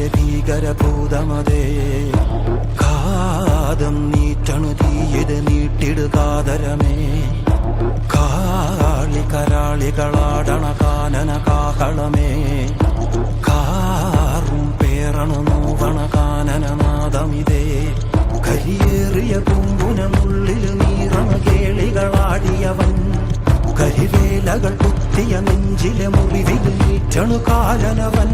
കാവിലെ ഭീകരഭൂതമതേ കാതം നീറ്റണു തീയത് നീട്ടിടുകാതരമേ കാളി കരാളികളാടണ കാനന കാഹളമേ കാറും പേറണു നോവണ കാനനനാദമിതേ കരിയേറിയ പൂമ്പുനമുള്ളിൽ നീറണ കേളികളാടിയവൻ കരിവേലകൾ കുത്തിയ നെഞ്ചിലെ മുറിവിൽ നീറ്റണു കാലനവൻ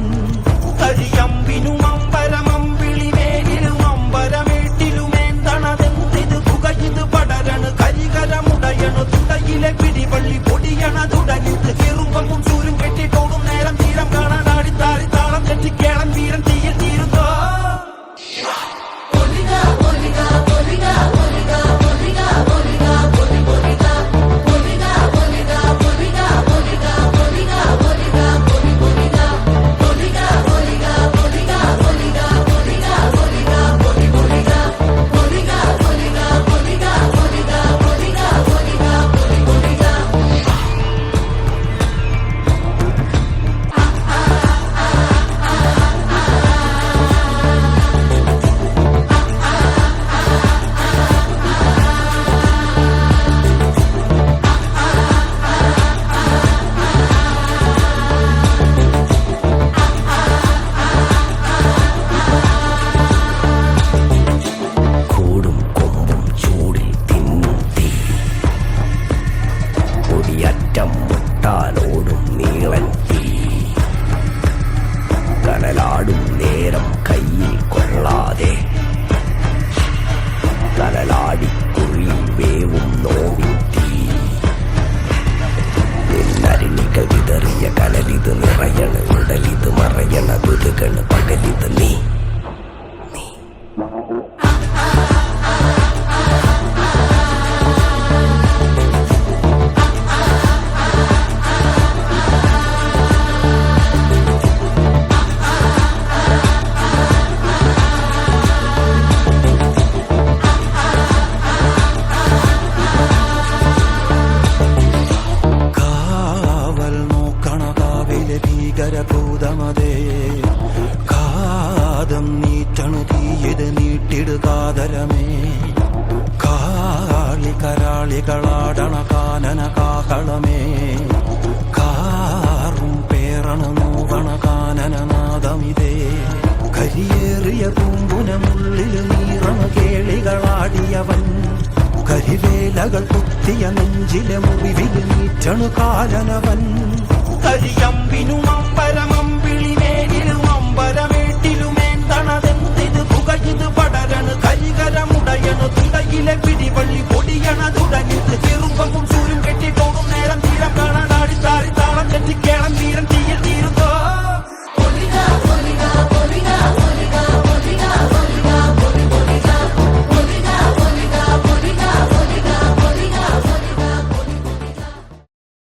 കരിയമ്പിനും അമ്പരമമ്പിളിവേലിലും അമ്പരമേട്ടിലുമേന്തണതെന്തിത് പുകയിത് പടരണു കരികരമുടയണു തുടയിലെ പിടിവള്ളി പൊടിയണ തുടങ്ങിത് ചെറുമ്പും ചൂരും കെട്ടിട്ടോടും നേരം തീരം കാണാൻ ആടിത്താറി താളം തെറ്റിക്കേളം തീരം തീയിൽ തീരുന്നോ ോടും നീളൻ തീ കനലാടും നേരം കയ്യിൽ കൊള്ളാതെ കനലാടിക്കുഴി വേവും നോവിൻ തീ നിന്നരിണികൾ വിതറിയ കനലിത് നിറയണ ഉടലിത് മറയണ ദുരുകണ് പകലിത് നീ ഭീകരഭൂതമതേ കാതം നീറ്റണു തീയത് നീട്ടിടുകാതരമേ കാളി കരാളികളാടണ കാനന കാഹളമേ കാറും പേറണു നോവണ കാനനനാദമിതേ കരിയേറിയ പൂമ്പുനമുള്ളിൽ നീറണ കേളികളാടിയവൻ കരിവേലകൾ കുത്തിയ നെഞ്ചിലെ മുറിവിൽ നീറ്റണു കാലനവൻ കരിയമ്പിനും അമ്പരമമ്പിളിവേലിലും അമ്പരമേട്ടിലുമേന്തണതെന്തിത് പുകയിത് പടരണു കരികരമുടയണു തുടയിലെ പിടിവള്ളി പൊടിയണ തുടങ്ങിത്